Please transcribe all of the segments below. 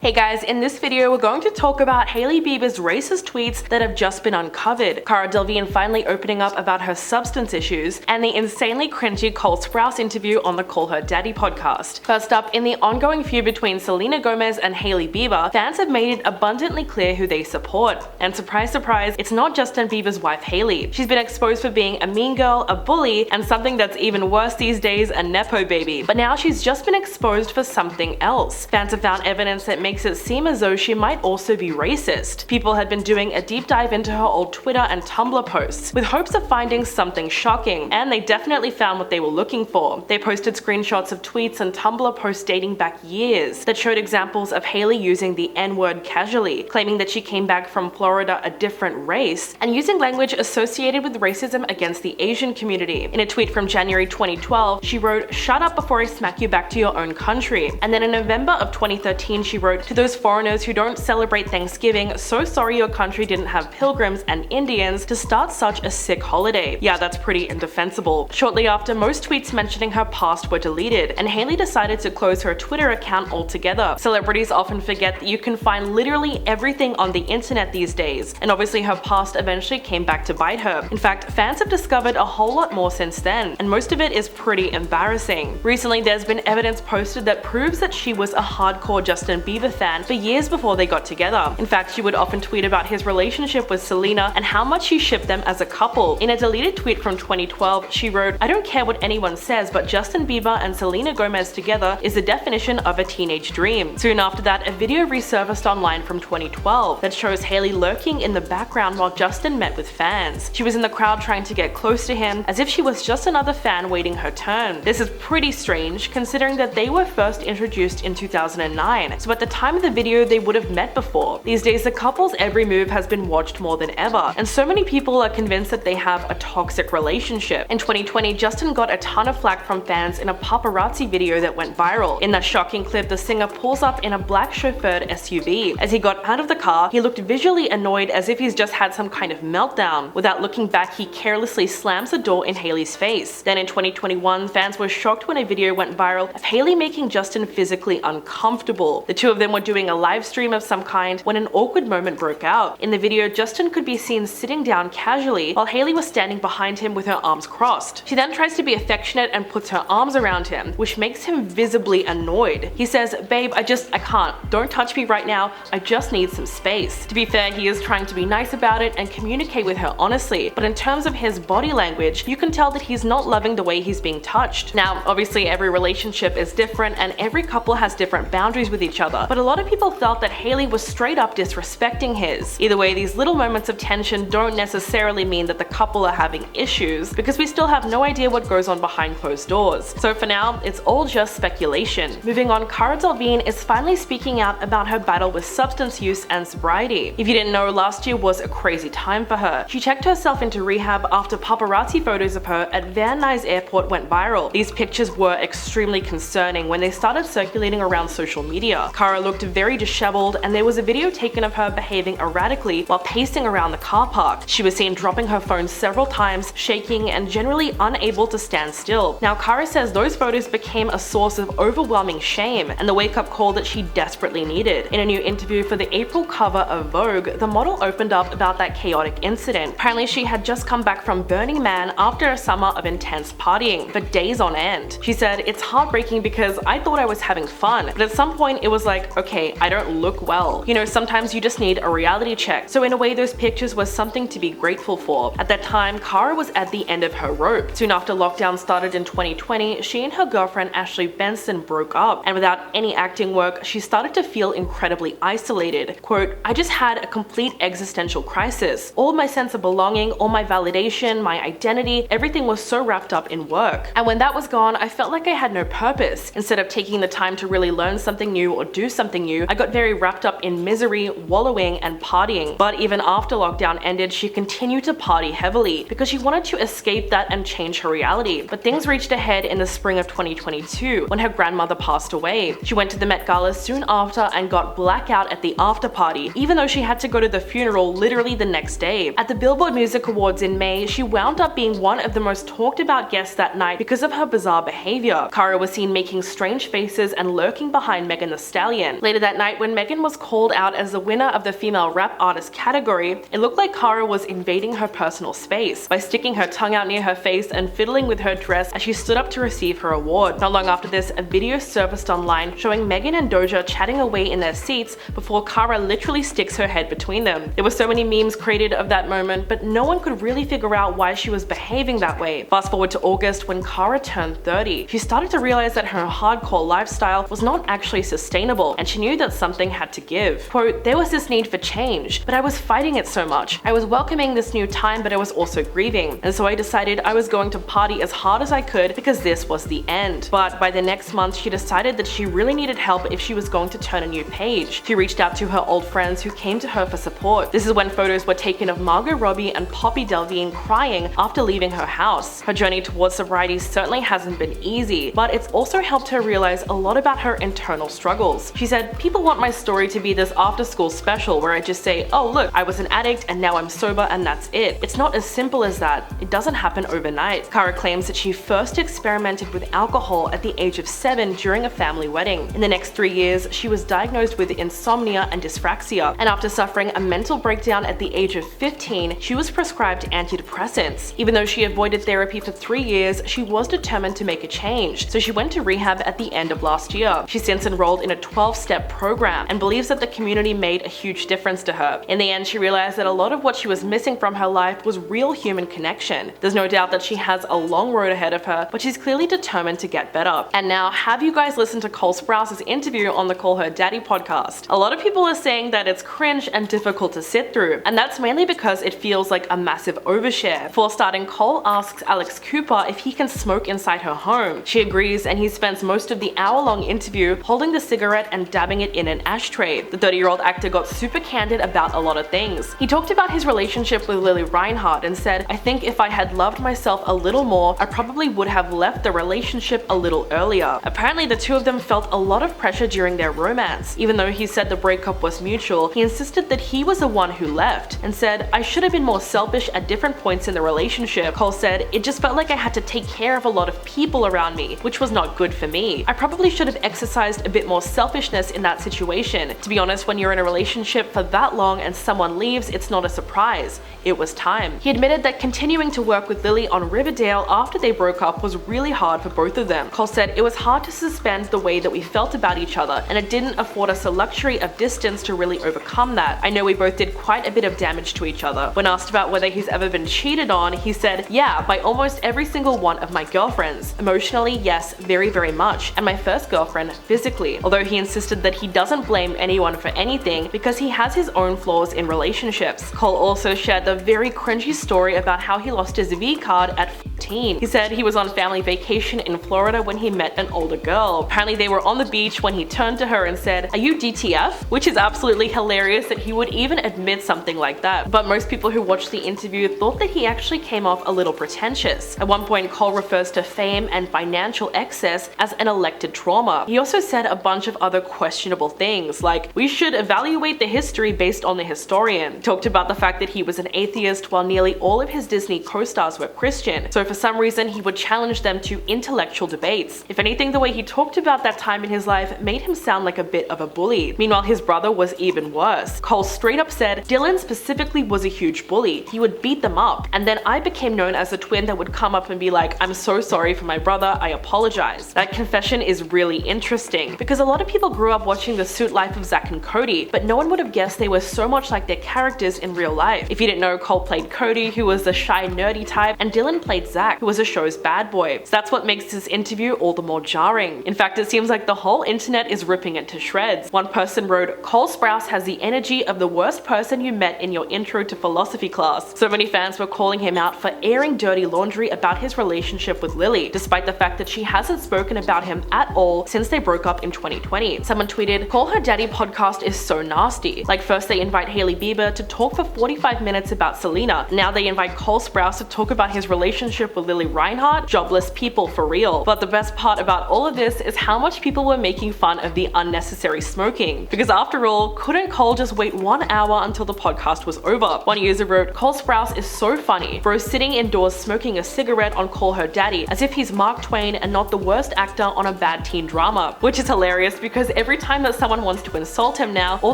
Hey guys, in this video we're going to talk about Hailey Bieber's racist tweets that have just been uncovered, Cara Delevingne finally opening up about her substance issues, and the insanely cringy Sprouse interview on the Call Her Ddady podcast. First up, in the ongoing feud between Selena Gomez and Hailey Bieber, fans have made it abundantly clear who they support. And surprise surprise, it's not Justin Bieber's wife Hailey. She's been exposed for being a mean girl, a bully, and something that's even worse these days, a nepo baby. But now she's just been exposed for something else. Fans have found evidence that makes it seem as though she might also be racist. People had been doing a deep dive into her old Twitter and Tumblr posts with hopes of finding something shocking, and they definitely found what they were looking for. They posted screenshots of tweets and Tumblr posts dating back years that showed examples of Hailey using the N-word casually, claiming that she came back from Florida a different race, and using language associated with racism against the Asian community. In a tweet from January 2012, she wrote, "Shut up before I smack you back to your own country." And then in November of 2013, she wrote, "To those foreigners who don't celebrate Thanksgiving, so sorry your country didn't have pilgrims and Indians to start such a sick holiday." Yeah, that's pretty indefensible. Shortly after, most tweets mentioning her past were deleted, and Hailey decided to close her Twitter account altogether. Celebrities often forget that you can find literally everything on the internet these days, and obviously her past eventually came back to bite her. In fact, fans have discovered a whole lot more since then, and most of it is pretty embarrassing. Recently, there's been evidence posted that proves that she was a hardcore Justin Bieber fan for years before they got together. In fact, she would often tweet about his relationship with Selena and how much he shipped them as a couple. In a deleted tweet from 2012, she wrote, "I don't care what anyone says, but Justin Bieber and Selena Gomez together is the definition of a teenage dream." Soon after that, a video resurfaced online from 2012 that shows Hailey lurking in the background while Justin met with fans. She was in the crowd trying to get close to him, as if she was just another fan waiting her turn. This is pretty strange, considering that they were first introduced in 2009, so at the time of the video they would have met before. These days the couple's every move has been watched more than ever, and so many people are convinced that they have a toxic relationship. In 2020, Justin got a ton of flack from fans in a paparazzi video that went viral. In that shocking clip, the singer pulls up in a black chauffeured SUV. As he got out of the car, he looked visually annoyed, as if he's just had some kind of meltdown. Without looking back, he carelessly slams the door in Hailey's face. Then in 2021, fans were shocked when a video went viral of Hailey making Justin physically uncomfortable. The two of them were doing a live stream of some kind when an awkward moment broke out. In the video, Justin could be seen sitting down casually while Hailey was standing behind him with her arms crossed. She then tries to be affectionate and puts her arms around him, which makes him visibly annoyed. He says, "Babe, I can't. Don't touch me right now. I just need some space." To be fair, he is trying to be nice about it and communicate with her honestly, but in terms of his body language, you can tell that he's not loving the way he's being touched. Now, obviously every relationship is different and every couple has different boundaries with each other, but a lot of people felt that Hailey was straight up disrespecting his. Either way, these little moments of tension don't necessarily mean that the couple are having issues, because we still have no idea what goes on behind closed doors. So for now, it's all just speculation. Moving on, Cara Delevingne is finally speaking out about her battle with substance use and sobriety. If you didn't know, last year was a crazy time for her. She checked herself into rehab after paparazzi photos of her at Van Nuys Airport went viral. These pictures were extremely concerning when they started circulating around social media. Cara looked very disheveled, and there was a video taken of her behaving erratically while pacing around the car park. She was seen dropping her phone several times, shaking, and generally unable to stand still. Now, Cara says those photos became a source of overwhelming shame and the wake-up call that she desperately needed. In a new interview for the April cover of Vogue, the model opened up about that chaotic incident. Apparently, she had just come back from Burning Man after a summer of intense partying for days on end. She said, "It's heartbreaking because I thought I was having fun, but at some point it was like, okay, I don't look well. You know, sometimes you just need a reality check." So in a way, those pictures were something to be grateful for. At that time, Cara was at the end of her rope. Soon after lockdown started in 2020, she and her girlfriend Ashley Benson broke up, and without any acting work, she started to feel incredibly isolated. Quote, "I just had a complete existential crisis. All my sense of belonging, all my validation, my identity, everything was so wrapped up in work. And when that was gone, I felt like I had no purpose. Instead of taking the time to really learn something new or do something new, I got very wrapped up in misery, wallowing, and partying." But even after lockdown ended, she continued to party heavily because she wanted to escape that and change her reality. But things reached a head in the spring of 2022 when her grandmother passed away. She went to the Met Gala soon after and got blackout at the after party, even though she had to go to the funeral literally the next day. At the Billboard Music Awards in May, she wound up being one of the most talked about guests that night because of her bizarre behavior. Cara was seen making strange faces and lurking behind Megan Thee Stallion. Megan. Later that night, when Megan was called out as the winner of the female rap artist category, it looked like Cara was invading her personal space by sticking her tongue out near her face and fiddling with her dress as she stood up to receive her award. Not long after this, a video surfaced online showing Megan and Doja chatting away in their seats before Cara literally sticks her head between them. There were so many memes created of that moment, but no one could really figure out why she was behaving that way. Fast forward to August when Cara turned 30. She started to realize that her hardcore lifestyle was not actually sustainable, and she knew that something had to give. Quote, "There was this need for change, but I was fighting it so much. I was welcoming this new time, but I was also grieving. And so I decided I was going to party as hard as I could because this was the end." But by the next month, she decided that she really needed help if she was going to turn a new page. She reached out to her old friends who came to her for support. This is when photos were taken of Margot Robbie and Poppy Delevingne crying after leaving her house. Her journey towards sobriety certainly hasn't been easy, but it's also helped her realize a lot about her internal struggles. She said, "People want my story to be this after-school special where I just say, oh look, I was an addict and now I'm sober and that's it. It's not as simple as that. It doesn't happen overnight." Cara claims that she first experimented with alcohol at the age of 7 during a family wedding. In the next 3 years, she was diagnosed with insomnia and dyspraxia, and after suffering a mental breakdown at the age of 15, she was prescribed antidepressants. Even though she avoided therapy for 3 years, she was determined to make a change, so she went to rehab at the end of last year. She's since enrolled in a 12-step program and believes that the community made a huge difference to her. In the end, she realized that a lot of what she was missing from her life was real human connection. There's no doubt that she has a long road ahead of her, but she's clearly determined to get better. And now, have you guys listened to Cole Sprouse's interview on the Call Her Ddady podcast? A lot of people are saying that it's cringe and difficult to sit through, and that's mainly because it feels like a massive overshare. Before starting, Cole asks Alex Cooper if he can smoke inside her home. She agrees, and he spends most of the hour-long interview holding the cigarette and dabbing it in an ashtray. The 30-year-old actor got super candid about a lot of things. He talked about his relationship with Lily Reinhart and said, "I think if I had loved myself a little more, I probably would have left the relationship a little earlier." Apparently, the two of them felt a lot of pressure during their romance. Even though he said the breakup was mutual, he insisted that he was the one who left and said, "I should have been more selfish at different points in the relationship." Cole said, "It just felt like I had to take care of a lot of people around me, which was not good for me. I probably should have exercised a bit more selfishness in that situation. To be honest, when you're in a relationship for that long and someone leaves, it's not a surprise. It was time." He admitted that continuing to work with Lily on Riverdale after they broke up was really hard for both of them. Cole said, "It was hard to suspend the way that we felt about each other, and it didn't afford us the luxury of distance to really overcome that. I know we both did quite a bit of damage to each other." When asked about whether he's ever been cheated on, he said, "Yeah, by almost every single one of my girlfriends. Emotionally, yes, very, very much. And my first girlfriend, physically." Although he insisted that he doesn't blame anyone for anything because he has his own flaws in relationships. Cole also shared the very cringy story about how he lost his V card at 14. He said he was on family vacation in Florida when he met an older girl. Apparently they were on the beach when he turned to her and said, "Are you DTF?" Which is absolutely hilarious that he would even admit something like that. But most people who watched the interview thought that he actually came off a little pretentious. At one point, Cole refers to fame and financial excess as an elected trauma. He also said a bunch of other questionable things, like, "We should evaluate the history based on the historian." He talked about the fact that he was an atheist while nearly all of his Disney co-stars were Christian, so for some reason he would challenge them to intellectual debates. If anything, the way he talked about that time in his life made him sound like a bit of a bully. Meanwhile, his brother was even worse. Cole straight up said, "Dylan specifically was a huge bully. He would beat them up, and then I became known as the twin that would come up and be like, 'I'm so sorry for my brother, I apologize.'" That confession is really interesting, because a lot of people grew up watching The Suit Life of Zack and Cody, but no one would have guessed they were so much like their characters in real life. If you didn't know, Cole played Cody, who was the shy nerdy type, and Dylan played Zack, who was the show's bad boy. So that's what makes this interview all the more jarring. In fact, it seems like the whole internet is ripping it to shreds. One person wrote, "Cole Sprouse has the energy of the worst person you met in your intro to philosophy class." So many fans were calling him out for airing dirty laundry about his relationship with Lily, despite the fact that she hasn't spoken about him at all since they broke up in 2020. Someone tweeted, "Call Her Ddady podcast is so nasty. Like, first they invite Hailey Bieber to talk for 45 minutes about Selena. Now they invite Cole Sprouse to talk about his relationship relationship with Lily Reinhart, jobless people for real. But the best part about all of this is how much people were making fun of the unnecessary smoking. Because after all, couldn't Cole just wait 1 hour until the podcast was over? One user wrote, "Cole Sprouse is so funny, bro sitting indoors smoking a cigarette on Call Her Ddady as if he's Mark Twain and not the worst actor on a bad teen drama." Which is hilarious because every time that someone wants to insult him now, all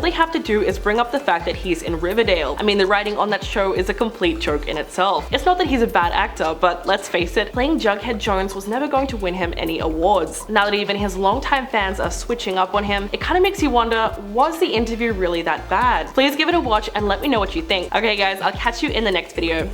they have to do is bring up the fact that he's in Riverdale. I mean, the writing on that show is a complete joke in itself. It's not that he's a bad actor, but let's face it, playing Jughead Jones was never going to win him any awards. Now that even his longtime fans are switching up on him, it kind of makes you wonder, was the interview really that bad? Please give it a watch and let me know what you think. Okay guys, I'll catch you in the next video.